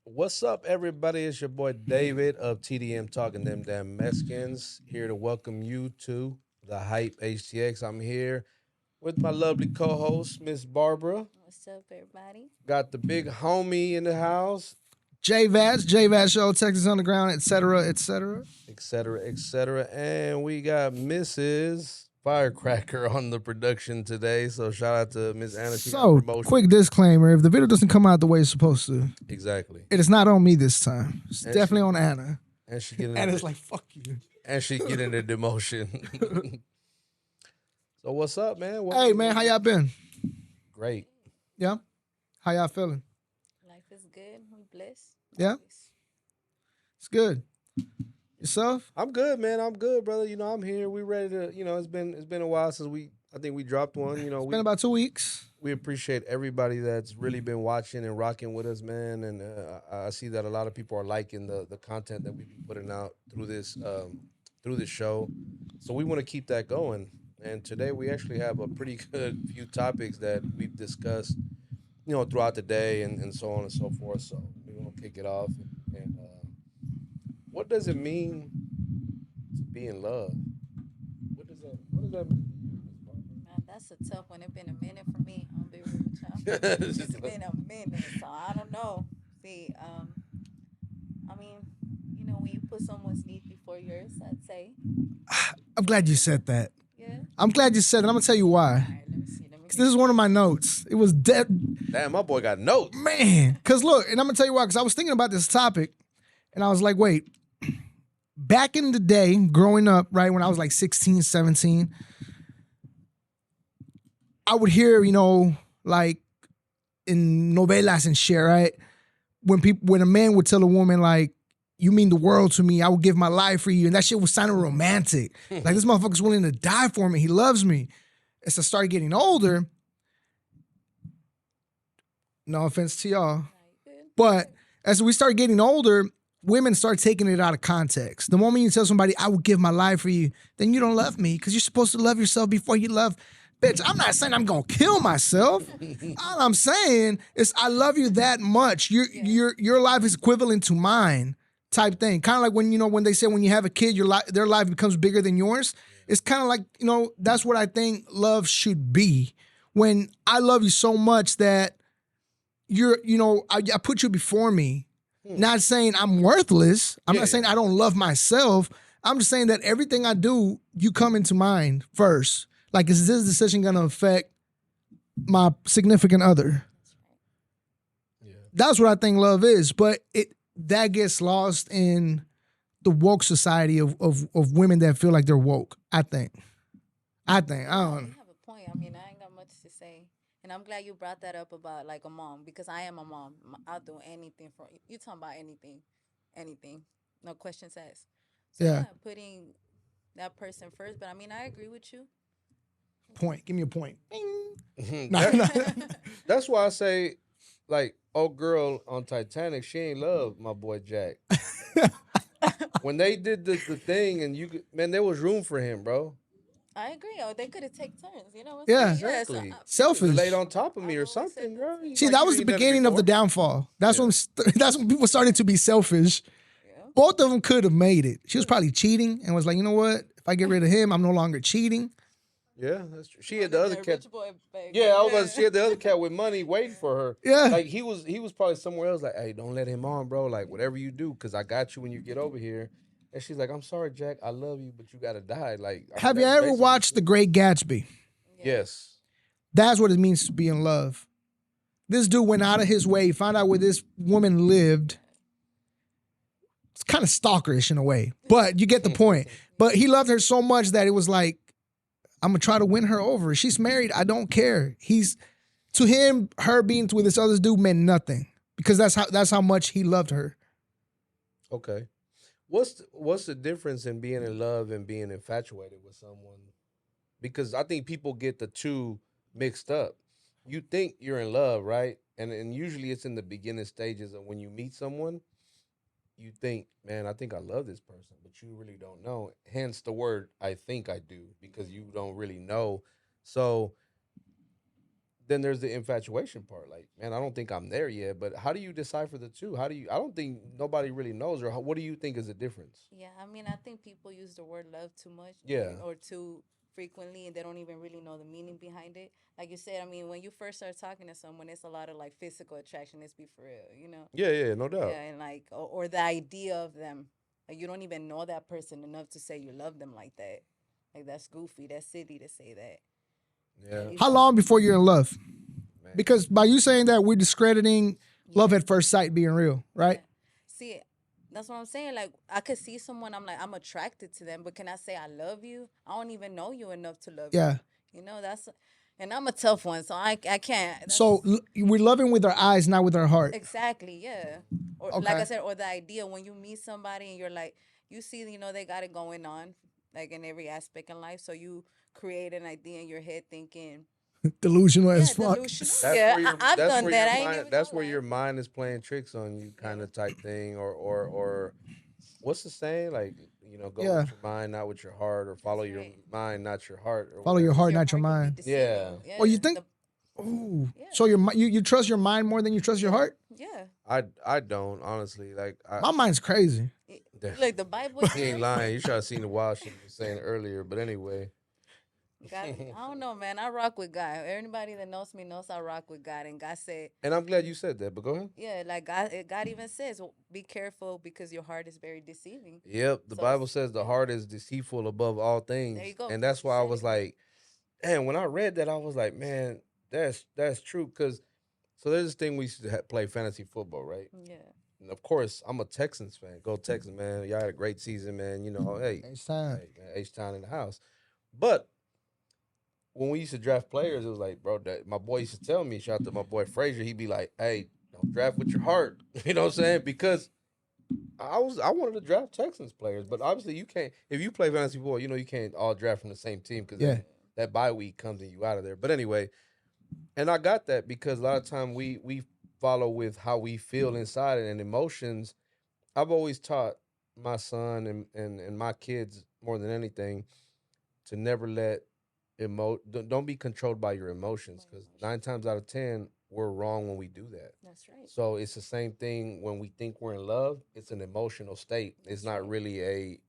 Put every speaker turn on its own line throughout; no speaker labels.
What's up, everybody? It's your boy David of TDM Talking Them Damn Mexicans here to welcome you to the Hype HTX. I'm here with my lovely co-host, Miss Barbara.
What's up, everybody?
Got the big homie in the house,
JVAS Show, Texas Underground, etc., etc.
etc., etc. And we got Mrs. Firecracker on the production today. So shout out to Miss Anna. She got a
So,
promotion.
quick disclaimer: if the video doesn't come out the way it's supposed to,
Exactly.
it is not on me this time. It's
And
definitely on Anna.
And she getting
Anna's like, "Fuck you."
and she getting the demotion. So what's up, man?
Hey, man, how y'all been?
Great.
Yeah, how y'all feeling?
Life is good. We blessed.
Yeah?
Always.
It's good. Yourself?
I'm good, man. I'm good, brother. I'm here. We ready to, it's been a while since I think we dropped one.
It's been about 2 weeks.
We appreciate everybody that's really been watching and rocking with us, man. And I see that a lot of people are liking the content that we've been putting out through this show. So we want to keep that going. And today we actually have a pretty good few topics that we've discussed, throughout the day and so on and so forth. So we want to kick it off. And what does it mean to be in love? What does that mean to you, Miss
Man, that's a tough one. It's been a minute for me. I'll be real with y'all.
Barbara?
It's been a minute, so I don't know. See, I mean, when you put someone's needs before yours, I'd say,
I'm glad you said that.
yeah.
I'm glad you said it. I'm gonna tell you
All
why.
right, let me see. Let me
'Cause this is one of my notes. It was dead,
Damn, my boy got notes.
man. Cause look, and I'm gonna tell you why. Cause I was thinking about this topic, and I was like, wait. Back in the day, growing up, right, when I was like 16, 17, I would hear, like in novelas and shit, right? When a man would tell a woman, like, you mean the world to me, I would give my life for you. And that shit was sounding romantic. Like, this motherfucker's willing to die for me. He loves me. As I started getting older, no offense to y'all,
All right, good.
but as we start getting older, women start taking it out of context. The moment you tell somebody, I would give my life for you, then you don't love me because you're supposed to love yourself before you love. Bitch, I'm not saying I'm gonna kill myself. All I'm saying is I love you that much. Your life is equivalent to mine, type thing. Kind of like when they say when you have a kid, their life becomes bigger than yours. It's kind of like that's what I think love should be. When I love you so much that I put you before me. Not saying I'm worthless. I'm not saying I don't love myself. I'm just saying that everything I do, you come into mind first. Like, is this decision going to affect my significant other?
Yeah.
That's what I think love is. But that gets lost in the woke society of women that feel like they're woke, I think. I don't
You
know.
have a point. I mean, I ain't got much to say. And I'm glad you brought that up about like a mom because I am a mom. I'll do anything for you. You talking about anything, anything, no questions asked. So
Yeah.
yeah, putting that person first. But I mean, I agree with you.
Point. Give me a point. Bing. Nah,
That-
nah.
that's why I say, like, old girl on Titanic, she ain't love my boy Jack. When they did the thing, and man, there was room for him, bro.
I agree. Oh, they could have take turns. You know what I'm
Yeah.
saying? Yeah,
Exactly.
Selfish.
Laid on top of me
I've
or
always said
something,
that
bro.
too.
See,
Like,
that
you
was the
ain't done it
beginning of the
before?
downfall. That's
Yeah.
that's when people started to be selfish.
Yeah.
Both of them could have made it. She was probably cheating and was like, you know what? If I get rid of him, I'm no longer cheating.
Yeah, that's true. She
You
had the
wanted
other
that
cat.
rich boy back.
Yeah, I was about to, she had the other cat with money waiting for her.
Yeah.
Like he was probably somewhere else. Like, hey, don't let him on, bro. Like whatever you do, cause I got you when you get over here. And she's like, I'm sorry, Jack. I love you, but you gotta die. Like, I mean,
Have you
that's
ever
basically
watched The Great Gatsby?
Yeah.
Yes.
That's what it means to be in love. This dude went out of his way, found out where this woman lived. It's kind of stalkerish in a way, but you get the point. But he loved her so much that it was like, I'm gonna try to win her over. She's married. I don't care. To him, her being with this other dude meant nothing because that's how much he loved her.
Okay. What's the difference in being in love and being infatuated with someone? Because I think people get the two mixed up. You think you're in love, right? And usually it's in the beginning stages of when you meet someone, you think, man, I think I love this person, but you really don't know. Hence the word I think I do, because you don't really know. So then there's the infatuation part. Like, man, I don't think I'm there yet. But how do you decipher the two? How do you? I don't think nobody really knows. Or what do you think is the difference?
Yeah, I mean, I think people use the word love too much,
Yeah.
or too frequently, and they don't even really know the meaning behind it. Like you said, I mean, when you first start talking to someone, it's a lot of like physical attraction. Let's be for real.
Yeah, yeah, no doubt.
Yeah, and like, or the idea of them. Like, you don't even know that person enough to say you love them like that. Like, that's goofy. That's silly to say that.
Yeah,
You
How
got-
long before you're in love?
man.
Because by you saying that, we're discrediting love at first sight being real, right?
See, that's what I'm saying. Like, I could see someone, I'm like, I'm attracted to them, but can I say I love you? I don't even know you enough to love
Yeah.
you. That's, and I'm a tough one, so I can't.
So we're loving with our eyes, not with our heart.
Exactly, yeah. Or
Okay.
like I said, or the idea when you meet somebody and you're like, you see, they got it going on, like in every aspect in life. So you create an idea in your head thinking,
Delusional as fuck.
delusional.
That's
Yeah,
where your,
I've
that's
done
where
that.
Your
I ain't
mind,
even
that's
know
where
that.
your mind is playing tricks on you, kind of type thing, or what's the saying? Like, go
Yeah.
with your mind, not with your heart, or follow
That's
your
right.
mind, not your heart. Or
Follow your
whatever.
heart, not your
could be
mind.
deceiving.
Yeah.
Oh, you think? Ooh.
Yeah.
So you trust your mind more than you trust your heart?
Yeah.
I don't honestly like.
My mind's crazy.
Like the Bible.
He ain't lying. You should have seen the wild shit you was saying earlier. But anyway,
God, I don't know, man. I rock with God. Everybody that knows me knows I rock with God. And God said,
and I'm glad you said that. But go ahead.
yeah, like God even says, be careful because your heart is very deceiving.
Yep, the
So
Bible
it's-
says the heart is deceitful above all things.
There you go.
And that's why I
Said
was
it.
like, and when I read that, I was like, man, that's true. Cause so there's this thing we used to play fantasy football, right?
Yeah.
And of course, I'm a Texans fan. Go Texans, man! Y'all had a great season, man. Hey,
Next time.
hey, man, H-Town in the house. But when we used to draft players, it was like, bro, that my boy used to tell me, shout out to my boy Frazier, he'd be like, hey, don't draft with your heart. You know what I'm saying? Because I wanted to draft Texans players, but obviously you can't. If you play fantasy football, you can't all draft from the same team because
Yeah.
that bye week comes and you out of there. But anyway, and I got that because a lot of time we follow with how we feel inside and emotions. I've always taught my son and my kids more than anything to never let don't be controlled by your emotions because 9 times out of 10 we're wrong when we do that.
That's right.
So it's the same thing when we think we're in love. It's an emotional state. It's not really a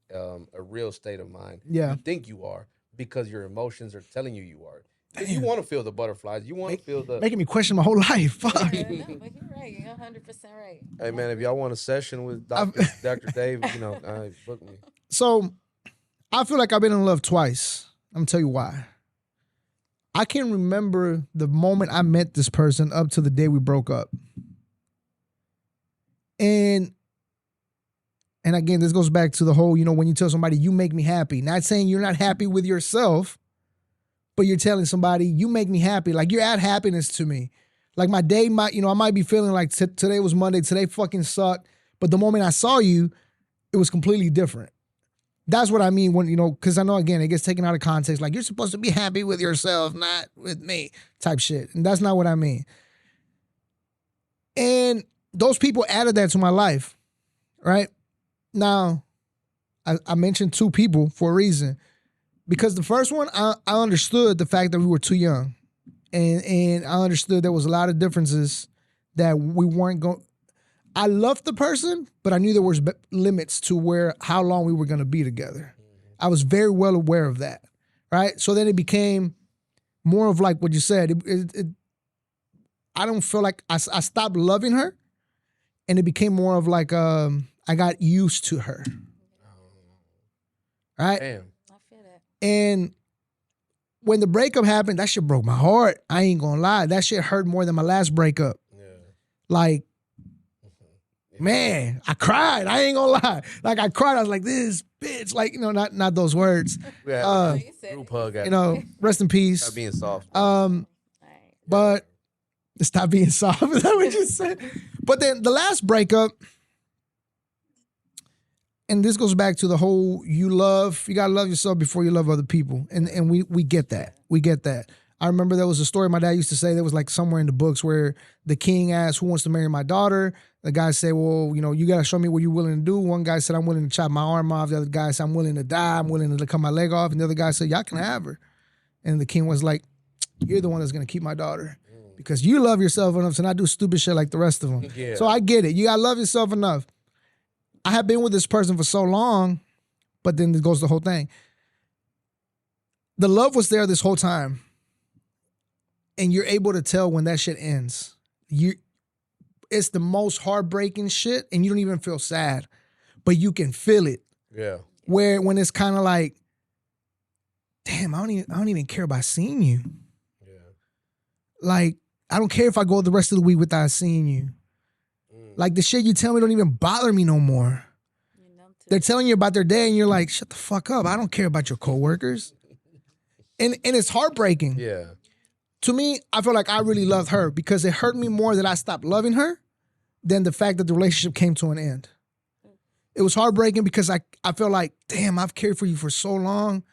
real state of mind.
Yeah.
You think you are because your emotions are telling you are. 'Cause you want to feel the butterflies. You want to feel the.
Making me question my whole life. Fuck.
Yeah, no, but you're right. You're 100% right.
Hey man, if y'all want a session with Dr. Dave, book me.
So I feel like I've been in love twice. I'm gonna tell you why. I can remember the moment I met this person up to the day we broke up. And again, this goes back to the whole, when you tell somebody you make me happy, not saying you're not happy with yourself, but you're telling somebody you make me happy. Like you add happiness to me. Like my day might, I might be feeling like today was Monday, today fucking sucked. But the moment I saw you, it was completely different. That's what I mean when, because I know, again, it gets taken out of context. Like, you're supposed to be happy with yourself, not with me type shit. And that's not what I mean. And those people added that to my life, right? Now, I mentioned two people for a reason. Because the first one, I understood the fact that we were too young. And I understood there was a lot of differences that we weren't going. I loved the person, but I knew there was limits to how long we were going to be together. I was very well aware of that, right? So then it became more of like what you said. I don't feel like I stopped loving her, and it became more of like I got used to her, right?
Damn.
I feel that.
And when the breakup happened, that shit broke my heart. I ain't gonna lie. That shit hurt more than my last breakup.
Yeah.
Like, man, I cried. I ain't gonna lie. Like I cried. I was like, this bitch. Like, not those words.
We had
Uh,
You said
group
it.
hug. After.
Rest in peace.
Stop being soft.
All right.
But stop being soft. Is that what you said? But then the last breakup, and this goes back to the whole you gotta love yourself before you love other people. And we get that. We get that. I remember there was a story my dad used to say that was like somewhere in the books where the king asked, who wants to marry my daughter? The guy said, well, you got to show me what you're willing to do. One guy said, I'm willing to chop my arm off. The other guy said, I'm willing to die. I'm willing to cut my leg off. And the other guy said, y'all can have her. And the king was like, you're the one that's going to keep my daughter. because you love yourself enough to not do stupid shit like the rest of them.
Yeah.
So I get it. You gotta love yourself enough. I have been with this person for so long, but then it goes the whole thing. The love was there this whole time, and you're able to tell when that shit ends. It's the most heartbreaking shit, and you don't even feel sad, but you can feel it.
Yeah.
Where when it's kind of like, damn, I don't even care about seeing you.
Yeah.
Like, I don't care if I go the rest of the week without seeing you. Like, the shit you tell me don't even bother me no more. They're telling you about their day, and you're like, shut the fuck up. I don't care about your coworkers. And it's heartbreaking.
Yeah.
To me, I feel like I really loved her because it hurt me more that I stopped loving her than the fact that the relationship came to an end. It was heartbreaking because I felt like, damn, I've cared for you for so long.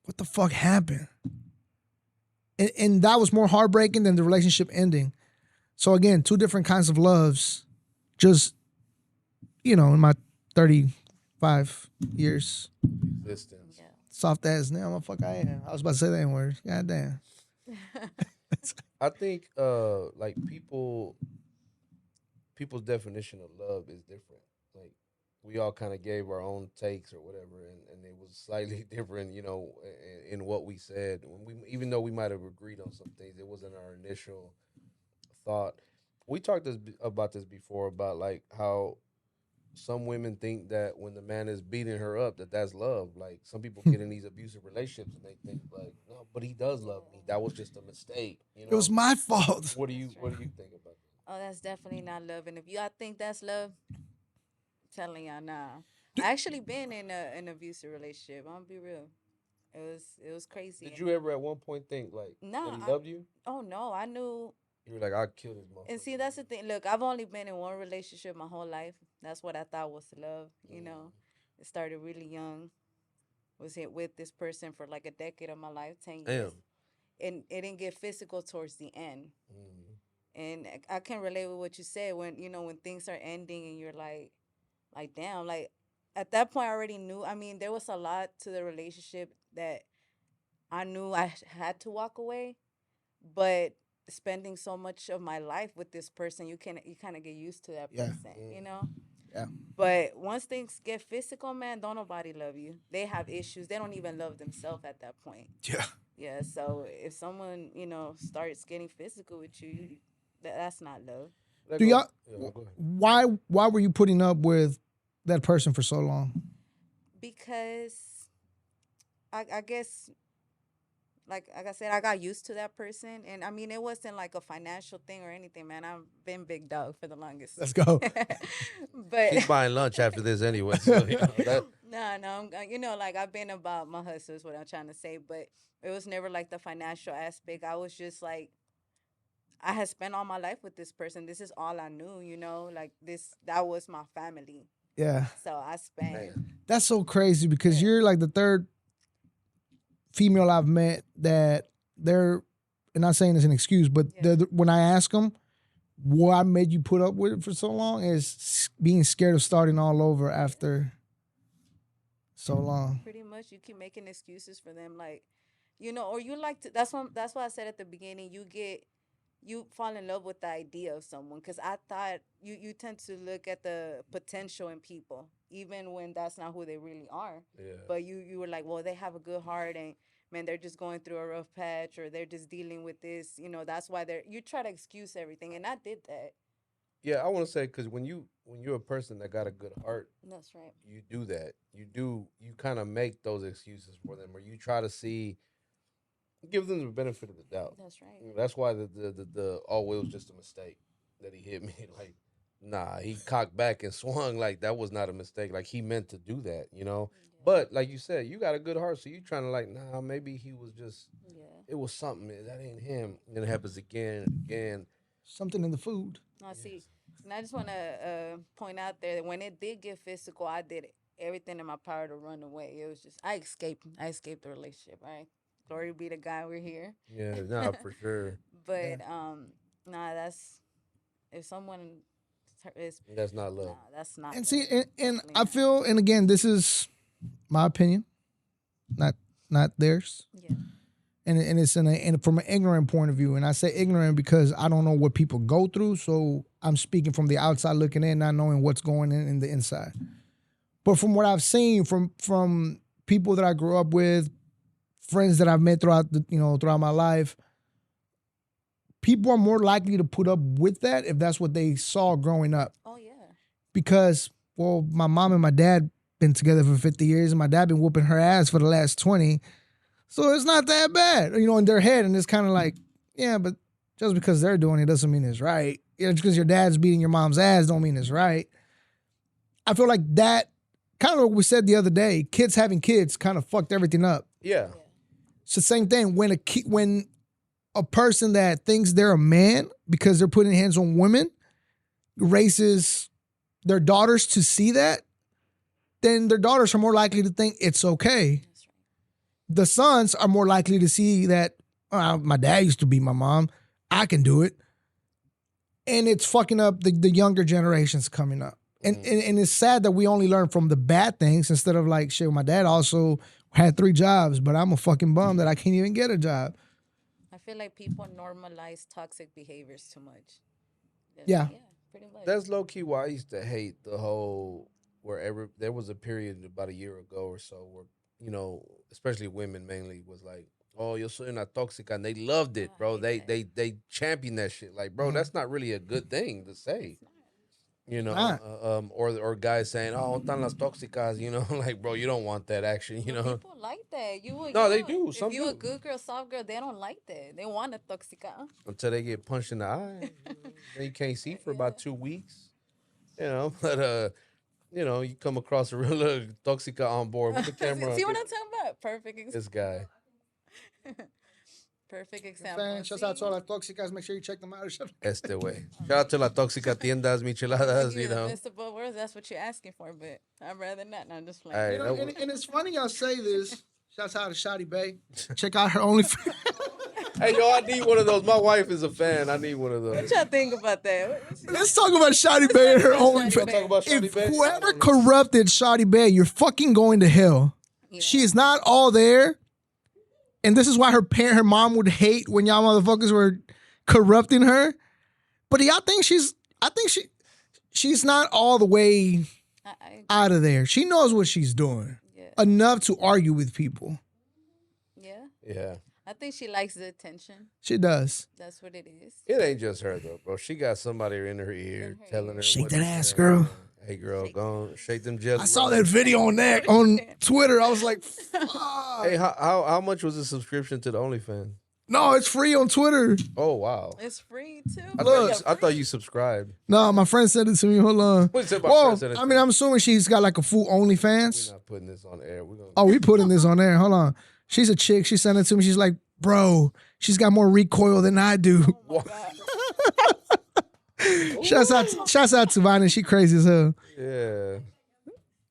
What the fuck happened? And that was more heartbreaking than the relationship ending. So again, two different kinds of loves. Just, in my 35 years.
Existence.
Yeah.
Soft ass now, motherfucker I am. I was about to say that word. God damn.
I think like people's definition of love is different. Like we all kind of gave our own takes or whatever, and it was slightly different, in what we said. Even though we might have agreed on some things, it wasn't our initial thought. We talked about this before about like how some women think that when the man is beating her up, that's love. Like some people get in these abusive relationships and they think like, no, but he does love me. That was just a mistake.
It was my fault.
What do you think about that?
Oh, that's definitely not love. And if y'all think that's love, I'm telling y'all, nah. I actually been in an abusive relationship. I'm gonna be real. It was crazy.
Did you ever at one point think like
No,
that he loved you?
Oh no, I knew.
You were like, I'll kill this motherfucker.
And see, that's the thing. Look, I've only been in one relationship my whole life. That's what I thought was love. It started really young. Was hit with this person for like a decade of my life, 10 years. And it didn't get physical towards the end. And I can relate with what you said when when things are ending and you're like damn, like at that point I already knew. I mean, there was a lot to the relationship that I knew I had to walk away, but spending so much of my life with this person, you kind of get used to that person,
Yeah.
But once things get physical, man, don't nobody love you. They have issues. They don't even love themselves at that point.
Yeah.
Yeah. So if someone starts getting physical with you, that's not love.
Do y'all?
Go ahead.
Why were you putting up with that person for so long?
Because I guess like I said, I got used to that person, and I mean it wasn't like a financial thing or anything, man. I've been big dog for the longest.
Let's go.
But
She's buying lunch after this anyway. So, that,
no, like I've been about my hustle is what I'm trying to say, but it was never like the financial aspect. I was just like, I had spent all my life with this person. This is all I knew, like that was my family.
Yeah.
So I spent.
That's so crazy because you're like the third female I've met that they're, and not saying it's an excuse, but when I ask them what made you put up with it for so long is being scared of starting all over after so long.
Pretty much, you keep making excuses for them, like, or you like to. That's why I said at the beginning, you fall in love with the idea of someone, because I thought you tend to look at the potential in people, even when that's not who they really are.
Yeah.
But you were like, well, they have a good heart, and man, they're just going through a rough patch, or they're just dealing with this. That's why you try to excuse everything, and I did that.
Yeah, I want to say because when you're a person that got a good heart,
That's right.
you do that. You kind of make those excuses for them, or you try to give them the benefit of the doubt.
That's right.
That's why the oh, it was just a mistake that he hit me. Like, nah, he cocked back and swung. Like that was not a mistake. Like he meant to do that,
Yeah.
But like you said, you got a good heart, so you trying to like, nah, maybe he was just,
Yeah.
it was something that ain't him. And then it happens again and again.
Something in the food.
No, see, and I just want to point out there that when it did get physical, I did everything in my power to run away. It was just I escaped the relationship. Right, glory be to God, we're here.
Yeah, nah, for sure.
But nah, that's if someone is
That's not love.
nah, that's not.
And
love.
see, and
Definitely
I
not.
feel, and again, this is my opinion, not theirs.
Yeah.
and it's from an ignorant point of view. And I say ignorant because I don't know what people go through, so I'm speaking from the outside looking in, not knowing what's going in the inside. But from what I've seen from people that I grew up with, friends that I've met throughout my life, people are more likely to put up with that if that's what they saw growing up.
Oh yeah.
Because, well, my mom and my dad been together for 50 years, and my dad been whooping her ass for the last 20. So it's not that bad, in their head. And it's kind of like, yeah, but just because they're doing it doesn't mean it's right. Just because your dad's beating your mom's ass don't mean it's right. I feel like that, kind of what we said the other day, kids having kids kind of fucked everything up.
Yeah.
It's the same thing. When a person that thinks they're a man because they're putting hands on women raises their daughters to see that, then their daughters are more likely to think it's okay. The sons are more likely to see that my dad used to beat my mom. I can do it. And it's fucking up the younger generations coming up. And it's sad that we only learn from the bad things instead of like, shit, my dad also had 3 jobs, but I'm a fucking bum that I can't even get a job.
I feel like people normalize toxic behaviors too much.
Yeah,
pretty much.
That's low key why I used to hate the whole there was a period about a year ago or so where, especially women mainly was like, oh, yo soy una tóxica, and they loved it, bro. They championed that shit. Like, bro, that's not really a good thing to say. Or guys saying, "Oh, están las tóxicas," like, bro, you don't want that action,
People like that.
They do. Some
if you a
do.
good girl, soft girl, they don't like that. They want a toxica.
Until they get punched in the eye, then you can't see for about 2 weeks, But you come across a real toxica on board with the camera.
See what I'm talking about? Perfect example.
This guy.
Perfect example.
Shouts out to all las tóxicas. Make sure you check them out.
Este way. Shout out to la tóxica tiendas, micheladas,
Best of both worlds, that's what you're asking for, but I'd rather not. No, I'm just playing.
Hey,
And it's funny y'all say this. Shouts out to Shawty Bae. Check out her OnlyFans.
Hey, yo, I need one of those. My wife is a fan. I need one of those.
What y'all think about that?
Let's talk about Shawty Bae and her
Shawty
OnlyFans.
Talk about Shawty
If
Bae?
whoever corrupted Shawty Bae, you're fucking going to hell.
Yeah.
She is not all there. And this is why her mom would hate when y'all motherfuckers were corrupting her. But y'all think she's not all the way out of there. She knows what she's doing.
Yeah.
Enough to argue with people.
Yeah.
Yeah.
I think she likes the attention.
She does.
That's what it is.
It ain't just her, though, bro. She got somebody in her ear telling her.
Shake
what
that
to
ass,
say.
girl.
Hey, girl, go on. Shake them jelly
I saw
rolls.
that video on Twitter. I was like, fuck.
Hey, how much was the subscription to the OnlyFans?
No, it's free on Twitter.
Oh, wow.
It's free too.
I thought you subscribed.
No, my friend said it to me. Hold on.
What said my
Well,
friend said it to
I'm assuming she's got like a full
We're
OnlyFans.
not putting this on air. We're gonna.
Oh, we putting this on there. Hold on. She's a chick. She sent it to me. She's like, bro, she's got more recoil than I do.
Oh my God.
Shouts out to Vanya. She crazy as hell.
Yeah.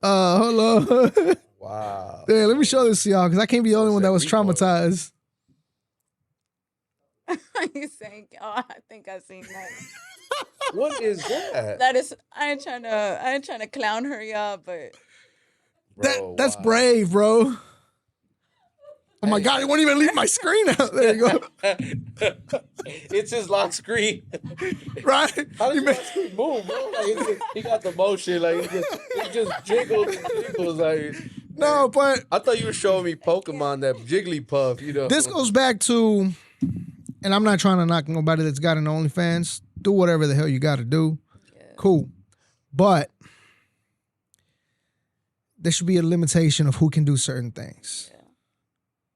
Hold on.
Wow.
Yeah, let me show this to y'all because I can't be the only one that was
recoil?
traumatized.
You saying? Oh, I think I seen that.
What is that?
That is. I ain't trying to clown her, y'all, but
Bro,
That's
wow.
brave, bro. Oh my God, it won't even leave my screen out. There you go.
It's his lock screen.
Right?
How does
You
your
ma-
lock screen move, bro? Like, he got the motion. Like, he just jiggles and jiggles. Like,
No, but
I thought you were showing me Pokemon, that Jigglypuff,
this goes back to, and I'm not trying to knock nobody that's got an OnlyFans. Do whatever the hell you got to do. Cool. But there should be a limitation of who can do certain things.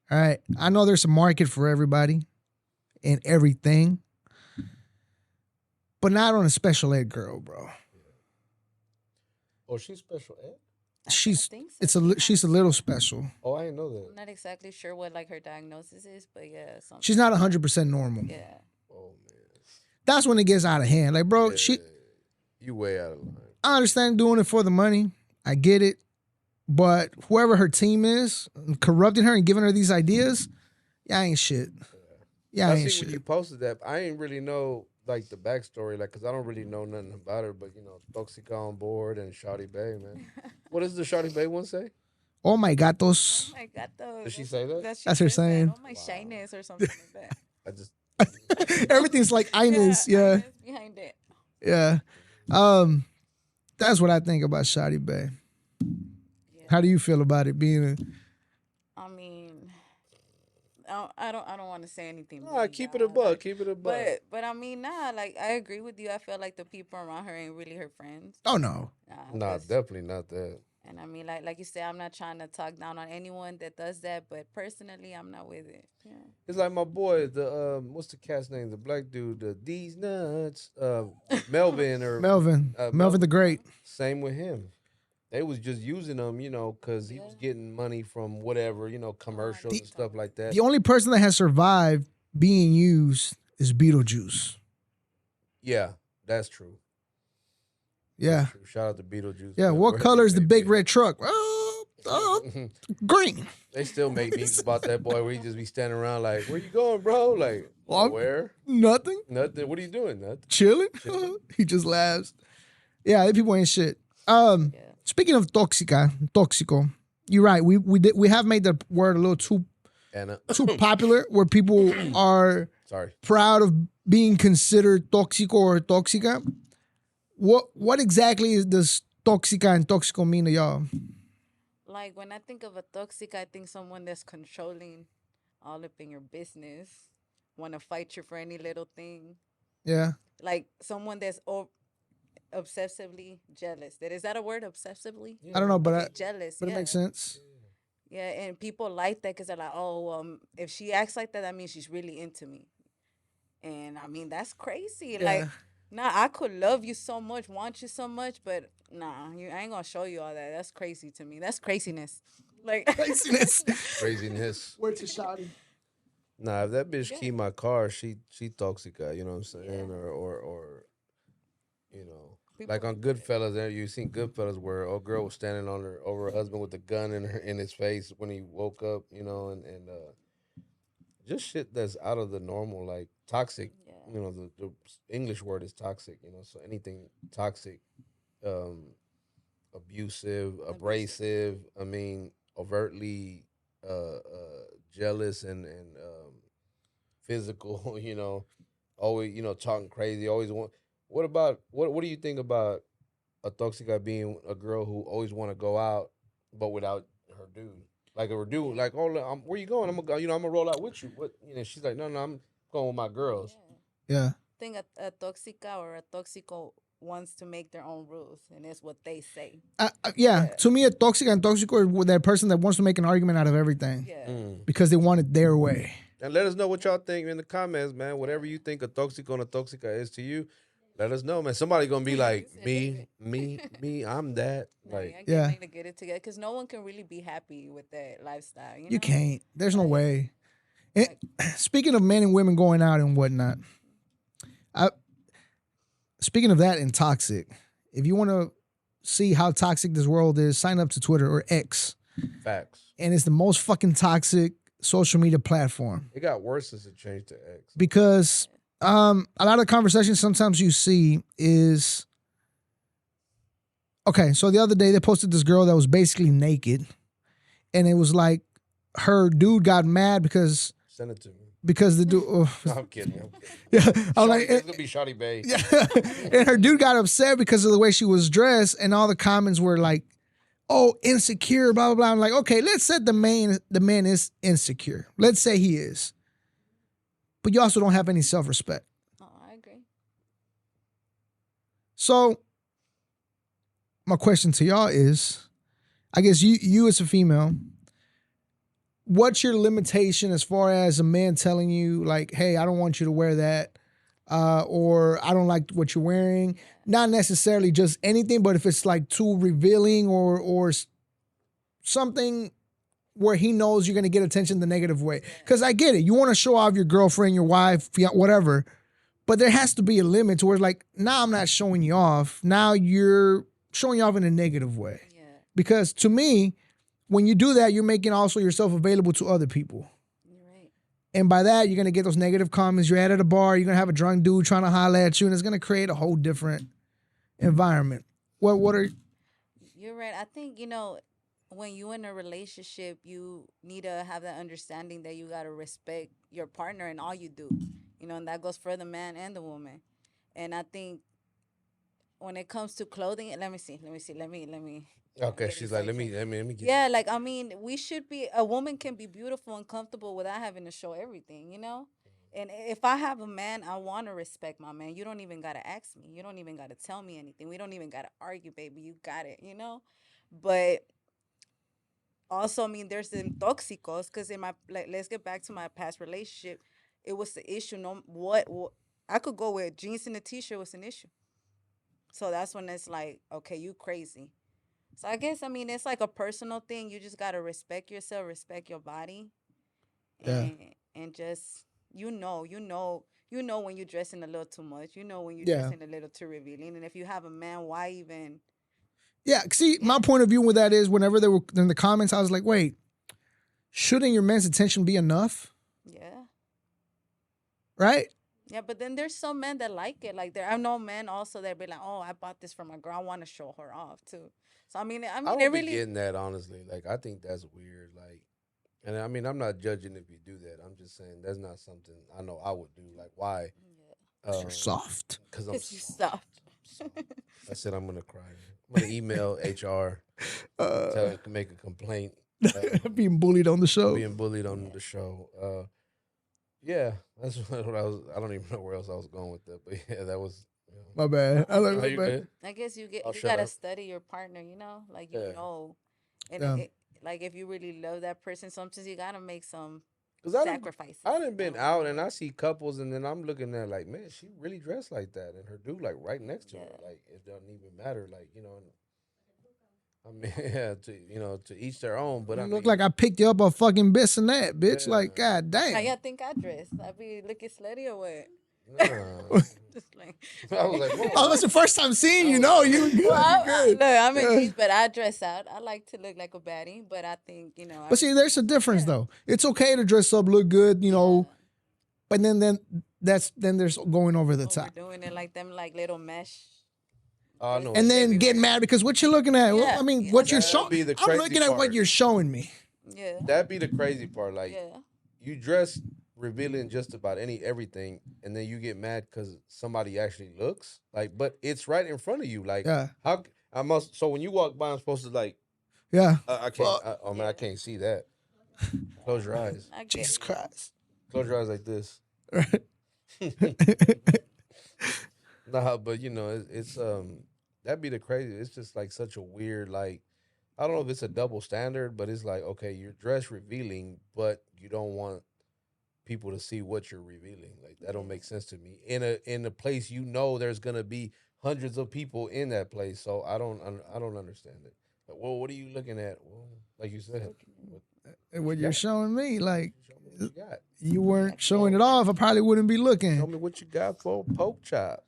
All right. I know there's a market for everybody and everything, but not on a special ed girl, bro.
Oh, she's special ed?
She's
think so.
she's a little special.
Oh, I didn't know that.
I'm not exactly sure what like her diagnosis is, but yeah, something.
She's not 100% normal.
Yeah.
Oh, man.
That's when it gets out of hand. Like, bro,
You way out of line.
I understand doing it for the money. I get it. But whoever her team is, corrupting her and giving her these ideas, yeah, I ain't shit. Yeah, I
I
ain't
see when you
shit.
posted that. I ain't really know like the backstory, like, cause I don't really know nothing about her. But Toxica on board and Shawty Bae, man. What does the Shawty Bae one say?
Oh my
Oh
gatos.
my God, though.
Did she say that?
That's her saying.
Oh my shyness or something like that.
I just
Everything's like Ines. Yeah.
Ines behind it.
Yeah. That's what I think about Shawty Bae.
Yeah.
How do you feel about it being a
I mean, I don't want to say anything.
nah,
mean,
keep it a
y'all,
buck.
like,
Keep it a buck.
but I mean, nah. Like I agree with you. I feel like the people around her ain't really her friends.
Oh no.
Nah,
'Cause-
definitely not that.
and I mean, like you said, I'm not trying to talk down on anyone that does that, but personally, I'm not with it. Yeah.
It's like my boy, the what's the cat's name? The black dude, the These Nuts, Melvin or
Melvin the Great.
Same with him. They was just using him, you know, because he was getting money from whatever, you know, commercials and stuff like that.
The only person that has survived being used is Beetlejuice.
Yeah, that's true.
Yeah.
That's true. Shout out to Beetlejuice.
Yeah.
man.
What
Rest
color
in
is the
peace,
big
Beetlejuice.
red truck? Green.
They still make memes about that boy where he just be standing around like, "Where you going, bro?" Like,
Well,
where?
Nothing.
Nothing. What are you doing? Nothing.
Chilling. He just laughs. Yeah, people ain't shit. Speaking of toxico, you're right. We have made the word a little too
Anna.
popular, where people are
Sorry.
proud of being considered toxico or toxica. What exactly does toxica and toxico mean to y'all?
Like when I think of a toxic, I think someone that's controlling, all up in your business, want to fight you for any little thing.
Yeah.
Like someone that's obsessively jealous. Is that a word? Obsessively?
I don't know, but
Okay, jealous.
but
yeah.
it makes sense.
Yeah, and people like that because they're like, oh, if she acts like that, that means she's really into me. And I mean, that's crazy.
Yeah.
Like, nah, I could love you so much, want you so much, but nah, I ain't gonna show you all that. That's crazy to me. That's craziness. Like
Craziness.
Craziness.
Word to Shawty.
Nah, if that bitch key my car, she toxica, you know what I'm saying? Or you know.
People
Like on
like that.
Goodfellas, there you seen Goodfellas where a girl was standing over her husband with a gun in his face when he woke up, you know, and just shit that's out of the normal, like toxic.
Yeah.
You know, the English word is toxic. You know, so anything toxic, um, abusive, abrasive. I mean, overtly jealous and physical. You know, always talking crazy. Always want. What about what do you think about a toxica being a girl who always want to go out but without her dude? Like a dude, like, oh, where you going? I'm gonna go. I'm gonna roll out with you. What? She's like, no, I'm going with my girls.
Yeah.
I think a toxica or a toxico wants to make their own rules, and it's what they say.
Yeah. To me, a toxic and toxico is that person that wants to make an argument out of everything
Yeah.
because they want it their way.
And let us know what y'all think in the comments, man. Whatever you think a toxico and a toxica is to you, let us know, man. Somebody gonna be like, me, I'm that. Like,
I need to get it together because no one can really be happy with that lifestyle.
You can't. There's no way. Speaking of men and women going out and whatnot, speaking of that and toxic, if you want to see how toxic this world is, sign up to Twitter or X.
Facts.
And it's the most fucking toxic social media platform.
It got worse since it changed to X.
Because a lot of conversations sometimes you see is, okay, so the other day they posted this girl that was basically naked, and it was like her dude got mad because
Send it to me.
the dude.
No, I'm kidding.
Yeah, I'm
Like,
like,
it's gonna be Shawty Bae.
yeah, and her dude got upset because of the way she was dressed, and all the comments were like, "Oh, insecure," blah blah blah. I'm like, okay, let's say the man is insecure. Let's say he is, but you also don't have any self-respect.
Oh, I agree.
So, my question to y'all is, I guess you as a female, what's your limitation as far as a man telling you like, hey, I don't want you to wear that, or I don't like what you're wearing? Not necessarily just anything, but if it's like too revealing or something where he knows you're going to get attention the negative way. Because I get it. You want to show off your girlfriend, your wife, whatever, but there has to be a limit to where it's like, now I'm not showing you off. Now you're showing you off in a negative way.
Yeah.
Because to me, when you do that, you're making also yourself available to other people.
You're right.
And by that, you're going to get those negative comments. You're at a bar, you're going to have a drunk dude trying to holler at you, and it's going to create a whole different environment. What are...
You're right. I think, when you in a relationship, you need to have that understanding that you gotta respect your partner and all you do. You know, and that goes for the man and the woman. And I think when it comes to clothing, I'm
Okay,
getting
she's like,
sidetracked.
let me get.
Yeah, like I mean, we should be a woman can be beautiful and comfortable without having to show everything, you know? And if I have a man, I want to respect my man. You don't even got to ask me. You don't even got to tell me anything. We don't even got to argue, baby. You got it, you know? But also, I mean, there's the toxicos because in my like, let's get back to my past relationship. It was the issue. No, what I could go with jeans and a t-shirt was an issue. So that's when it's like, okay, you crazy. So I guess I mean it's like a personal thing. You just gotta respect yourself, respect your body,
Yeah.
and just you know when you're dressing a little too much. You know when you're
Yeah.
dressing a little too revealing. And if you have a man, why even?
Yeah. See, my
Yeah,
point of view with that is whenever they were in the comments, I was like, wait, shouldn't your man's attention be enough?
yeah,
Right?
yeah. But then there's some men that like it. Like there are no men also that be like, oh, I bought this for my girl. I want to show her off too. So I
I
mean, it
don't be
really.
getting that honestly. Like I think that's weird. Like, and I mean I'm not judging if you do that. I'm just saying that's not something I know I would do. Like why?
Yeah,
'Cause you're soft.
Because I'm
cause you
soft.
soft.
Soft. I said I'm gonna cry. I'm gonna email HR, tell
Uh,
make a complaint.
being bullied on the show.
Being bullied on
Yeah.
the show. Yeah, that's what I was. I don't even know where else I was going with that, but yeah, that was. You know.
My bad. I like
No,
my
you
bad.
good?
I guess
I'll
you
shut
gotta
up.
study your partner, you know, like you
Yeah,
know, and
Yeah.
like if you really love that person, sometimes you gotta make some
because
sacrifices.
I done
You
been
know?
out and I see couples and then I'm looking at like, man, she really dressed like that, and her dude like right next to her,
Yeah,
like it doesn't even matter, like you know. I mean, yeah, to to each their own, but I
You look
mean,
like I picked you up a fucking this and that, bitch.
yeah,
Like, god
how
damn.
y'all think I dress? I be looking slutty or what?
nah.
Just like,
I was like,
Oh,
whoa.
that's the first time seeing
I
you.
was
No,
like,
you good.
well,
You good.
look, I'm in
Yeah.
jeans, but I dress out. I like to look like a baddie, but I think I
But see,
respect
there's a
myself.
difference
Yeah,
though. It's okay to dress up, look good, you
yeah.
know, but then there's going over the top.
Overdoing it like them, like little mesh
oh, I know what
And
dresses
you
then
mean.
get
everywhere.
mad because what you're looking at, well,
Yeah,
I mean,
yeah,
what you're
That'd
showing,
be the
I'm
crazy
looking at what
part.
you're showing me.
yeah,
That'd be the crazy part. Like
yeah.
you dress revealing just about everything, and then you get mad because somebody actually looks like, but it's right in front of you. Like
Yeah.
how I must. So when you walk by, I'm supposed to like.
Yeah.
I can't.
Fuck.
Oh man,
Yeah.
I can't see that. Close your eyes.
I get
Jesus
it.
Christ.
Close your eyes like this.
Right.
Nah, but you know, it's that'd be the crazy. It's just like such a weird like. I don't know if it's a double standard, but it's like okay, you're dress revealing, but you don't want people to see what you're revealing. Like that don't
Yeah.
make sense to me. In a place you know there's gonna be hundreds of people in that place, so I don't understand it. Like, well, what are you looking at? Well, like you said,
And
what
what
you
you're
got?
showing me, like,
Show me what you got.
you weren't showing
Show,
it off, I probably wouldn't be
show
looking.
me what you got for a pork chop.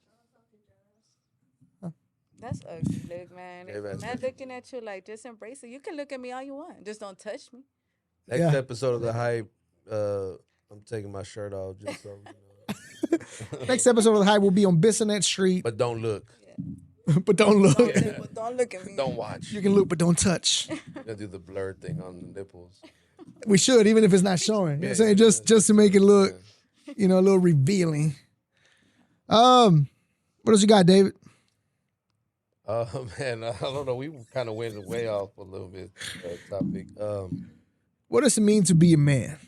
That's ugly. Look, man. If
Maybe
a
that's
man
special.
looking at you, like, just embrace it. You can look at me all you want. Just don't touch me.
Next
Yeah.
episode of the hype, I'm taking my shirt off just so you know.
Next episode of the Hype will be on Bissonnet Street,
But don't look.
Yeah.
but don't look.
Don't look, but don't look at me.
Don't watch.
You can look, but don't touch.
Gonna do the blur thing on the nipples.
We should, even if it's not showing. You know what I'm saying? Just to make it look, you know, a little revealing. What else you got, David?
Man, I don't know. We kind of went way off a little bit topic.
What does it mean to be a man?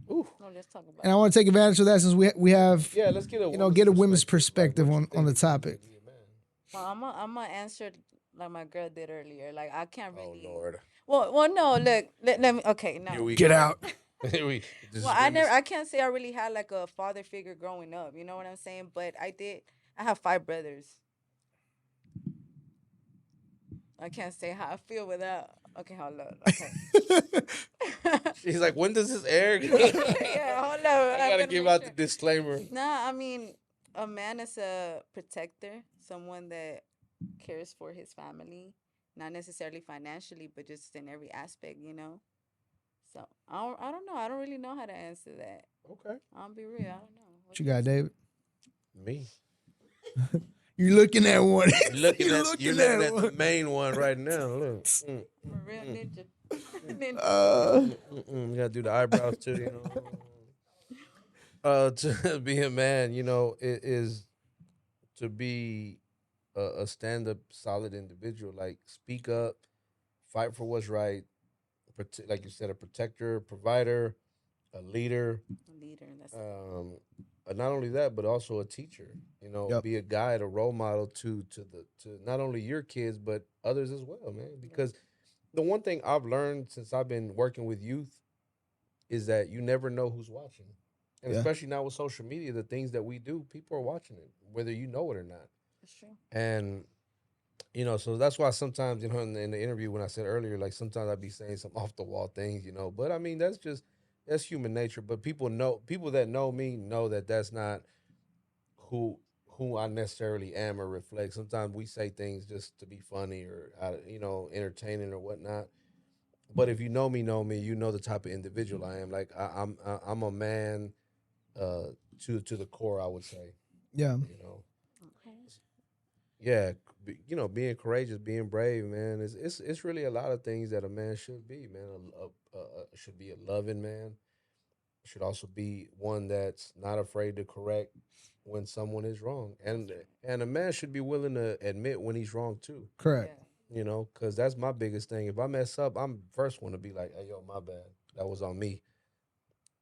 Ooh,
No, let's talk about
And I
it.
want to take advantage of that since we have,
yeah. Let's get a
women's perspective
Like, what
on
you
the
think it
topic.
means to be a man?
Well, I'm gonna answer like my girl did earlier. Like I can't
Oh
really.
Lord,
Well, no. Look, let me. Okay, no.
here we
Get
go.
out.
Here we. This
Well,
is women's-
I can't say I really had like a father figure growing up. You know what I'm saying? But I did. I have 5 brothers. I can't say how I feel without. Okay, hold up. Okay.
She's like, when does this air?
Yeah, hold up.
I
I'm
gotta
gonna
give
make
out
sure.
the disclaimer.
Nah, I mean, a man is a protector, someone that cares for his family, not necessarily financially, but just in every aspect, you know. So I don't know. I don't really know how to answer that.
Okay,
I'll be real. I don't know.
What you got, David?
me.
You're looking at one.
You're looking at the main one right now. Look.
I'm a real ninja. Ninja.
You gotta do the eyebrows too, you know. To be a man, you know, it is to be a stand up solid individual. Like speak up, fight for what's right. Like you said, a protector, provider, a leader.
Leader. That's
Not only that, but also a teacher. You know,
Yep.
be a guide, a role model to not only your kids but others as well, man. Because the one thing I've learned since I've been working with youth is that you never know who's watching, and
Yeah.
especially now with social media, the things that we do, people are watching it, whether you know it or not.
that's true.
And you know, so that's why sometimes, you know, in the interview when I said earlier, like sometimes I'd be saying some off the wall things, you know. But I mean, that's human nature. But people that know me know that that's not who who I necessarily am or reflect. Sometimes we say things just to be funny or you know, entertaining or whatnot. But if you know me, you know the type of individual I am. Like I'm a man to the core, I would say.
Yeah.
You know,
Okay.
yeah, you know, being courageous, being brave, man. It's really a lot of things that a man should be, man. Should be a loving man. Should also be one that's not afraid to correct when someone is wrong, and a man should be willing to admit when he's wrong too.
Correct.
Yeah.
You know, because that's my biggest thing. If I mess up, I'm first one to be like, "Hey, yo, my bad. That was on me."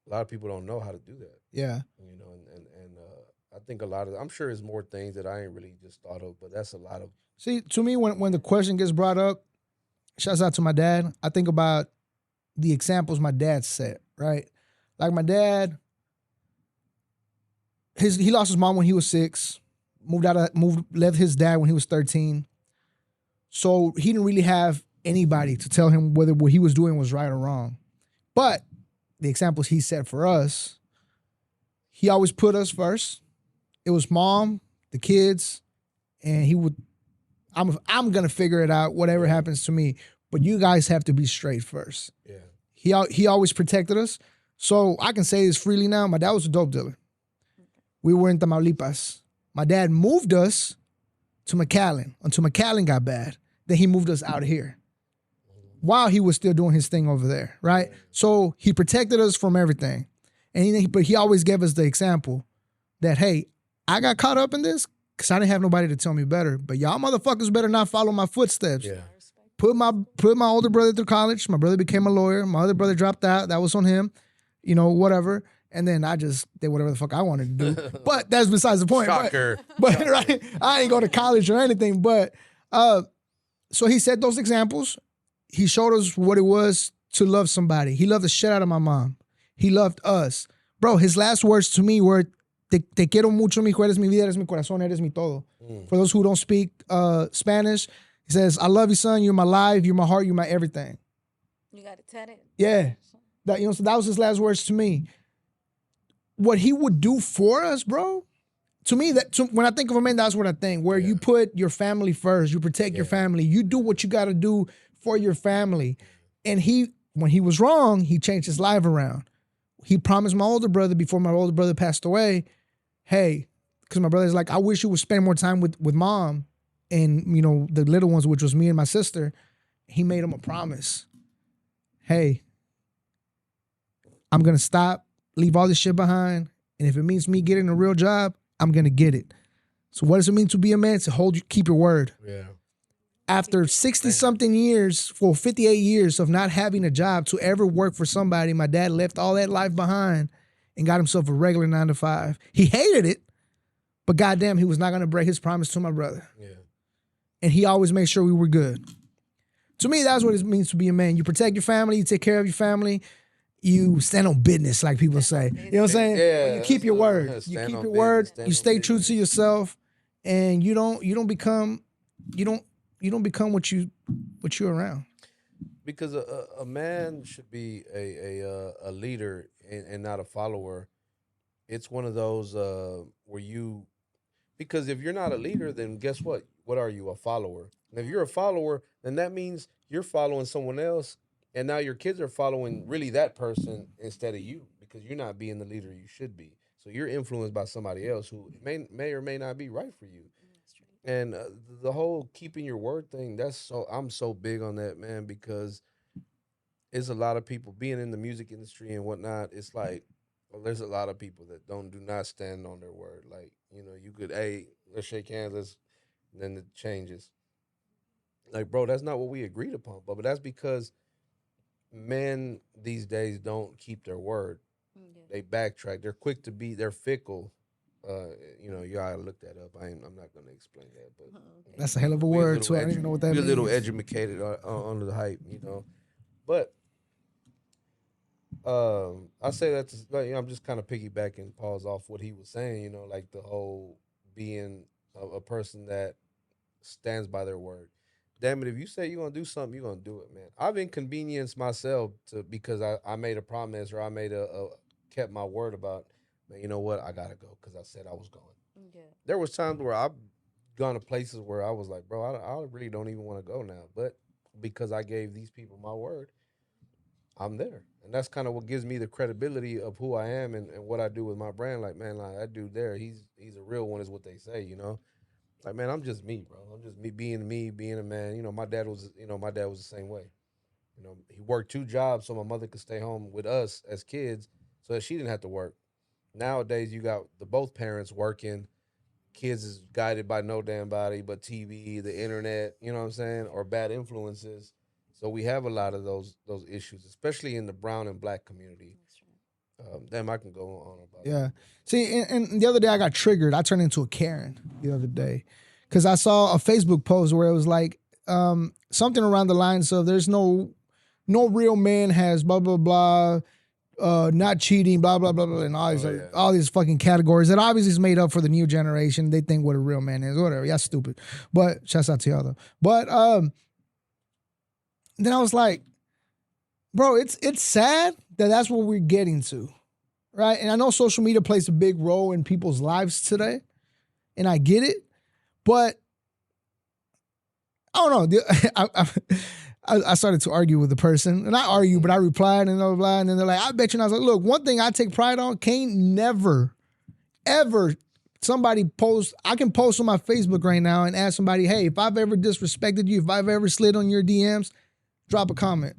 A lot of people don't know how to do that.
Yeah.
You know, I think a lot of I'm sure it's more things that I ain't really just thought of, but that's a lot of
See, to me, when the question gets brought up, shouts out to my dad. I think about the examples my dad set, right? Like my dad, he lost his mom when he was 6, left his dad when he was 13. So he didn't really have anybody to tell him whether what he was doing was right or wrong. But the examples he set for us, he always put us first. It was mom, the kids, and he would. I'm gonna figure it out. Whatever happens to me, but you guys have to be straight first.
yeah.
He always protected us. So I can say this freely now. My dad was a dope dealer. We were in Tamaulipas. My dad moved us to McAllen until McAllen got bad. Then he moved us out here while he was still doing his thing over there, right? So he protected us from everything. But he always gave us the example that, hey, I got caught up in this because I didn't have nobody to tell me better. But y'all motherfuckers better not follow my footsteps.
Yeah.
I respect.
Put my older brother through college. My brother became a lawyer. My other brother dropped out. That was on him. You know, whatever. And then I just did whatever the fuck I wanted to do. But that's besides the point.
Shocker.
But right, I ain't go to college or anything. But so he set those examples. He showed us what it was to love somebody. He loved the shit out of my mom. He loved us. Bro, his last words to me were, te quiero mucho, mi hijo, eres mi vida, eres mi corazón, eres mi todo. For those who don't speak Spanish, he says, I love you, son. You're my life. You're my heart. You're my everything.
You got it tatted.
Yeah. So that was his last words to me. What he would do for us, bro, to me, when I think of a man, that's what I think. Where you put your family first, you protect your family, you do what you got to do for your family. And when he was wrong, he changed his life around. He promised my older brother before my older brother passed away, hey, because my brother's like, I wish you would spend more time with mom and, you know, the little ones, which was me and my sister. He made him a promise. Hey, I'm going to stop, leave all this shit behind. And if it means me getting a real job, I'm going to get it. So what does it mean to be a man? To keep your word.
Yeah.
After 60 something years, for 58 years of not having a job to ever work for somebody, my dad left all that life behind and got himself a regular 9 to 5. He hated it, but goddamn, he was not going to break his promise to my brother.
Yeah.
And he always made sure we were good. To me, that's what it means to be a man. You protect your family, you take care of your family, you stand on business, like people say. You know what I'm saying?
Yeah,
You keep your word. You
stand
keep
on
your
business,
word.
stand
You
on
stay true
business.
to yourself, and you don't become what you're around.
Because a man should be a leader and not a follower. It's one of those where you, because if you're not a leader, then guess what? What are you, a follower? And if you're a follower, then that means you're following someone else, and now your kids are following really that person instead of you, because you're not being the leader you should be. So you're influenced by somebody else who may or may not be right for you. And the whole keeping your word thing, I'm so big on that, man, because it's a lot of people being in the music industry and whatnot. It's like, well, there's a lot of people that do not stand on their word. Like, you could, hey, let's shake hands, then it changes. Like, bro, that's not what we agreed upon. But that's because men these days don't keep their word.
Yeah.
They backtrack. They're fickle. Uh, you gotta look that up. I'm not gonna explain that, but
Okay.
That's a hell of a
we a
word
little
too. I don't even know what that
we a little
means.
educated on the hype. But I say that I'm just kind of piggybacking Paul's off what he was saying. Like the whole being a person that stands by their word. Damn it, if you say you're gonna do something, you're gonna do it, man. I've inconvenienced myself because I made a promise or I made a kept my word about, man, you know what, I gotta go because I said I was going.
Yeah.
There was times where I've gone to places where I was like, bro, I really don't even want to go now, but because I gave these people my word, I'm there. And that's kind of what gives me the credibility of who I am and what I do with my brand. Like, man, like that dude there, he's a real one, is what they say. Like, man, I'm just me, bro. I'm just me, being a man. My dad was the same way. He worked two jobs so my mother could stay home with us as kids so that she didn't have to work. Nowadays, you got the both parents working. Kids is guided by no damn body but TV, the internet, you know what I'm saying, or bad influences. So we have a lot of those issues, especially in the brown and black community.
That's right.
Damn, I can go on about
Yeah.
that.
See, and the other day I got triggered. I turned into a Karen the other day because I saw a Facebook post where it was like something around the lines of "There's no real man has blah blah blah." Not cheating, blah blah blah blah, and
Yeah.
all these fucking categories that obviously is made up for the new generation. They think what a real man is, whatever. Yeah, stupid. But shouts out to y'all though. But then I was like, bro, it's sad that that's what we're getting to, right? And I know social media plays a big role in people's lives today, and I get it, but I don't know. I started to argue with the person, and I argued, but I replied and blah, blah, blah, and then they're like, I bet you. And I was like, look, one thing I take pride on, can't never, ever I can post on my Facebook right now and ask somebody, hey, if I've ever disrespected you, if I've ever slid on your DMs, drop a comment.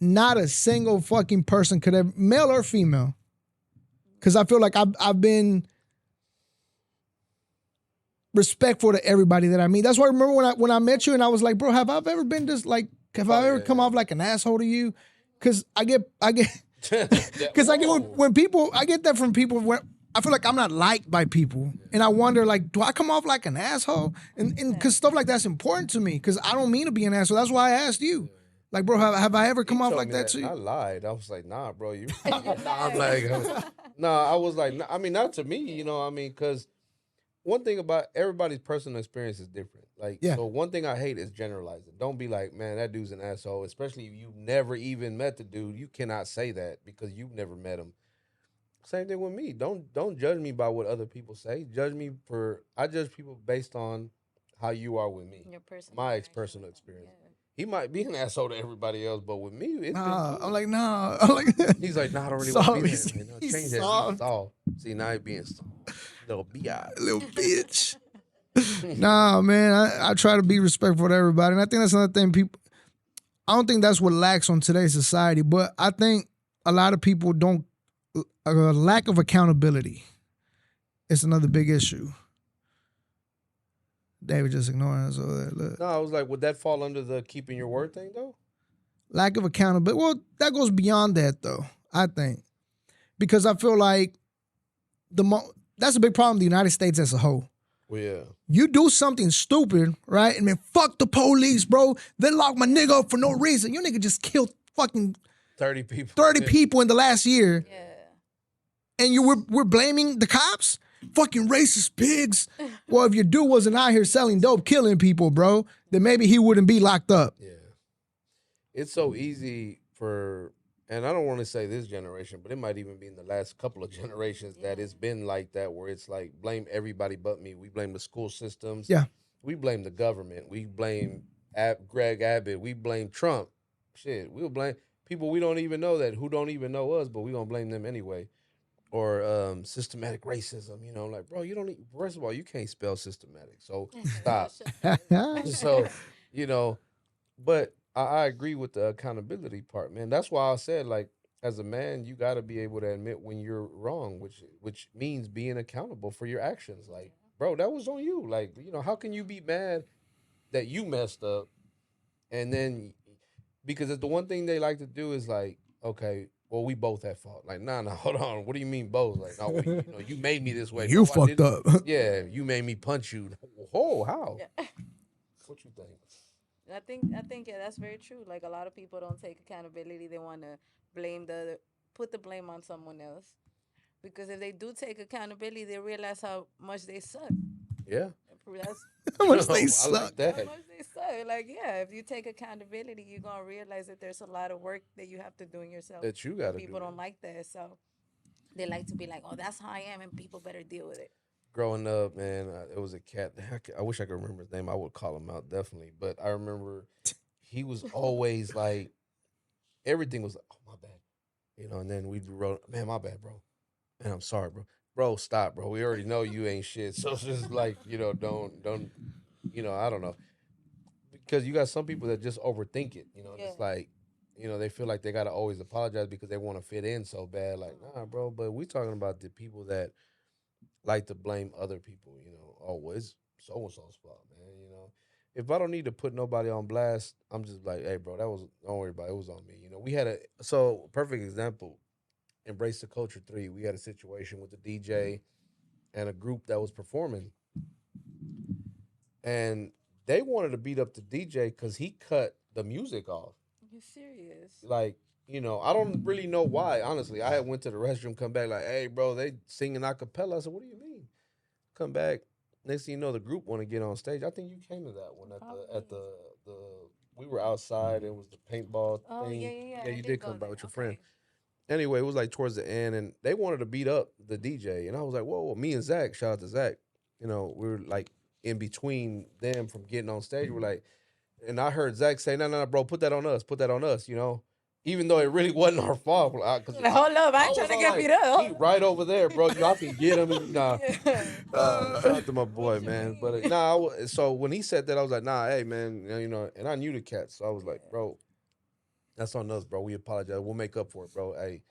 Not a single fucking person could ever, male or female, because I feel like I've been respectful to everybody that I meet. That's why I remember when I met you and I was like, bro, have I ever been just like, have I ever come off like an asshole to you? Because I get because I get when people, I get that from people where I feel like I'm not liked by people, and I wonder like, do I come off like an asshole? And because stuff like that's important to me because I don't mean to be an asshole. That's why I asked you. Like, bro, have I ever come off like that to
I
you?
lied. I was like, nah, bro. I'm like, nah. I was like, nah, I mean, not to me, because one thing about everybody's personal experience is different. Like,
Yeah.
so one thing I hate is generalizing. Don't be like, man, that dude's an asshole. Especially if you've never even met the dude. You cannot say that because you've never met him. Same thing with me. Don't judge me by what other people say. I judge people based on how you are with me.
Your personal
My
interaction with
personal
them.
experience.
Yeah.
He might be an asshole to everybody else, but with me, it's been
Nah,
cool.
I'm like, nah. I'm like,
He's like, nah, I don't really want to be
sorry.
there, man. No,
He's
change that.
soft.
He's soft. See, now he's being soft. Little biatch.
Little bitch. Nah, man, I try to be respectful to everybody. And I think that's another thing I don't think that's what lacks on today's society, but I think a lot of people don't, a lack of accountability is another big issue. David just ignoring us over there. Look.
No, I was like, would that fall under the keeping your word thing, though?
Lack of accountability. Well, that goes beyond that, though, I think. Because I feel like that's a big problem in the United States as a whole.
Well, yeah.
You do something stupid, right? And then fuck the police, bro. They lock my nigga up for no reason. Your nigga just killed fucking
30 people.
30 people in the last year.
Yeah.
And we're blaming the cops? Fucking racist pigs. Well, if your dude wasn't out here selling dope, killing people, bro, then maybe he wouldn't be locked up.
Yeah. It's so easy and I don't want to say this generation, but it might even be in the last couple of generations that it's been like that, where it's like, blame everybody but me. We blame the school systems.
Yeah.
We blame the government. We blame Greg Abbott. We blame Trump. Shit, we'll blame people we don't even know who don't even know us, but we going to blame them anyway. or systematic racism. You know, like, bro, you don't need. First of all, you can't spell systematic, so
So
stop.
shut that.
So, you know, but I agree with the accountability part, man. That's why I said, like, as a man, you got to be able to admit when you're wrong, which means being accountable for your actions. Like, bro, that was on you. Like, you know, how can you be mad that you messed up, and then because the one thing they like to do is like, okay, well, we both at fault. Like, nah, hold on. What do you mean both? Like, no, well, you know, you made me this way.
You
No, I
fucked
didn't.
up.
Yeah, you made me punch you. Oh, how?
Yeah.
What you think?
I think yeah, that's very true. Like a lot of people don't take accountability. They want to put the blame on someone else. Because if they do take accountability, they realize how much they suck.
Yeah,
That's
How much they
I like
suck.
how
that.
much they suck. Like, yeah, if you take accountability, you're gonna realize that there's a lot of work that you have to do in yourself.
That you got to
People
do.
don't like that, so they like to be like, "Oh, that's how I am," and people better deal with it.
Growing up, man, it was a cat. I wish I could remember his name. I would call him out definitely. But I remember he was always like everything was like, oh my bad, you know. And then we'd be rolling, man, my bad, bro. Man, I'm sorry, bro. Bro, stop, bro. We already know you ain't shit. So it's just like, you know, don't, you know, I don't know, because you got some people that just overthink it. You know, and
Yeah.
it's like, you know, they feel like they gotta always apologize because they want to fit in so bad. Like, nah, bro. But we talking about the people that like to blame other people. You know, oh, well, it's so and so's fault, man. You know, if I don't need to put nobody on blast, I'm just like, hey, bro, that was don't worry about it. It was on me. You know, we had a perfect example. Embrace the Culture 3. We had a situation with the DJ and a group that was performing, and they wanted to beat up the DJ because he cut the music off.
You serious?
Like, you know, I don't really know why. Honestly, I had went to the restroom, come back like, hey, bro, they singing a cappella. I said, what do you mean? Come back. Next thing you know, the group want to get on stage. I think you came to that one at
Probably.
the. We were outside. It was the paintball
Oh yeah,
thing.
yeah, yeah.
Yeah,
I
you
did
did
go
come by
there.
with your friend.
Okay.
Anyway, it was like towards the end, and they wanted to beat up the DJ, and I was like, whoa, me and Zach, shout out to Zach. You know, we were like in between them from getting on stage. We're like, and I heard Zach say, no, bro, put that on us, put that on us. You know, even though it really wasn't our fault, because
Like, hold up, I
I
ain't
was
trying to
all
get
like,
beat up.
he right over there, bro. Y'all can get him. And, nah,
Yeah.
shout out to my boy,
What you
man. But
mean?
nah, so when he said that, I was like, nah, hey, man, you know, and I knew the cat, so I was like,
Yeah.
bro, that's on us, bro. We apologize. We'll make up for it, bro. Hey,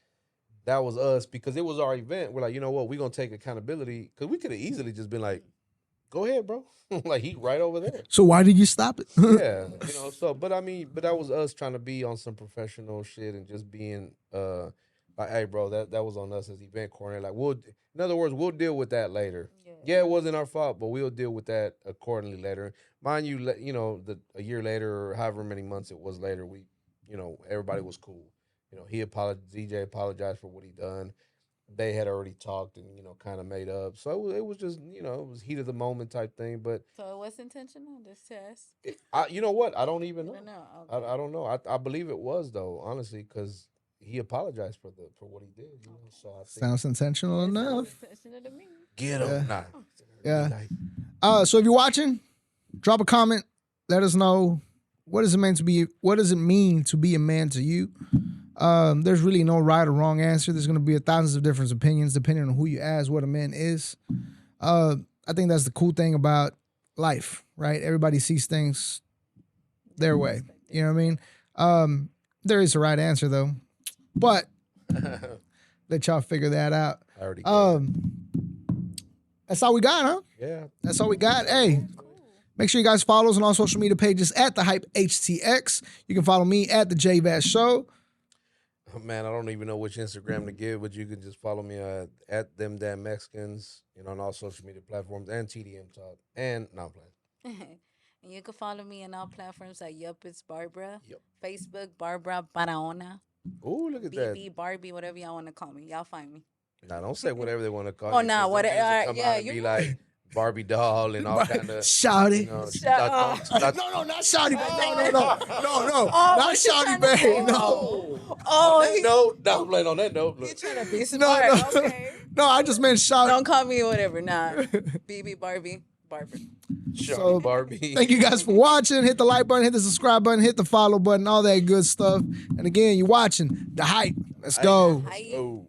that was us because it was our event. We're like, you know what? We're gonna take accountability because we could have easily just been like, go ahead, bro. Like he right over there.
So why did you stop it?
Yeah, you know. So, but I mean, but that was us trying to be on some professional shit and just being like, hey, bro, that was on us as event coordinator. Like, in other words, we'll deal with that later.
Yeah.
Yeah, it wasn't our fault, but we'll deal with that accordingly later. Mind you, you know, a year later or however many months it was later, we, you know, everybody was cool. You know, he apologized. DJ apologized for what he done. They had already talked and, you know, kind of made up. So it was just, you know, it was heat of the moment type thing. But
So it was intentional. This test.
you know what? I don't even
I
know.
don't know. Okay.
I don't know. I believe it was though, honestly, because he apologized for what he did. You know, so I think
Sounds intentional
It sounds
enough.
intentional to me.
get
Yeah.
him. Nah,
Yeah.
Like,
So if you're watching, drop a comment. Let us know what does it mean to be. What does it mean to be a man to you? There's really no right or wrong answer. There's going to be thousands of different opinions depending on who you ask what a man is. I think that's the cool thing about life, right? Everybody sees things their way. You know what I mean? There is a right answer though, but
I
let y'all figure that out.
already. Gave it.
That's all we got, huh?
Yeah.
That's all we got. Hey, make sure you guys follow us on all social media pages at The Hype HTX. You can follow me at The JVAS Show.
Oh, man, I don't even know which Instagram to give, but you can just follow me at them damn Mexicans, you know, on all social media platforms and TDM Talk. And no, I'm playing.
And you can follow me on all platforms at Yup, it's Barbara.
Yup.
Facebook, Barbara Barahona.
Ooh, look at that.
BB, Barbie, whatever y'all want to call me. Y'all find me.
Nah, don't say whatever they want to call
Oh,
you.
nah,
'cause
what?
them bitches come
Yeah,
out and
you
be
know.
like Barbie doll and all kind of.
Shawty.
You know,
No, not Shawty Bae. No.
Oh,
Not
what you
Shawty
trying to
Bae.
say?
No.
Oh,
on that note, no, I'm playing on that note.
you
Look.
trying to be
No,
smart.
no.
Okay.
No, I just meant Shawty.
Don't call me whatever. Nah. BB, Barbie, Barbara.
Shawty Barbie.
Thank you guys for watching. Hit the like button, hit the subscribe button, hit the follow button, all that good stuff. And again, you're watching The Hype. Let's go.
Hi.
Oh.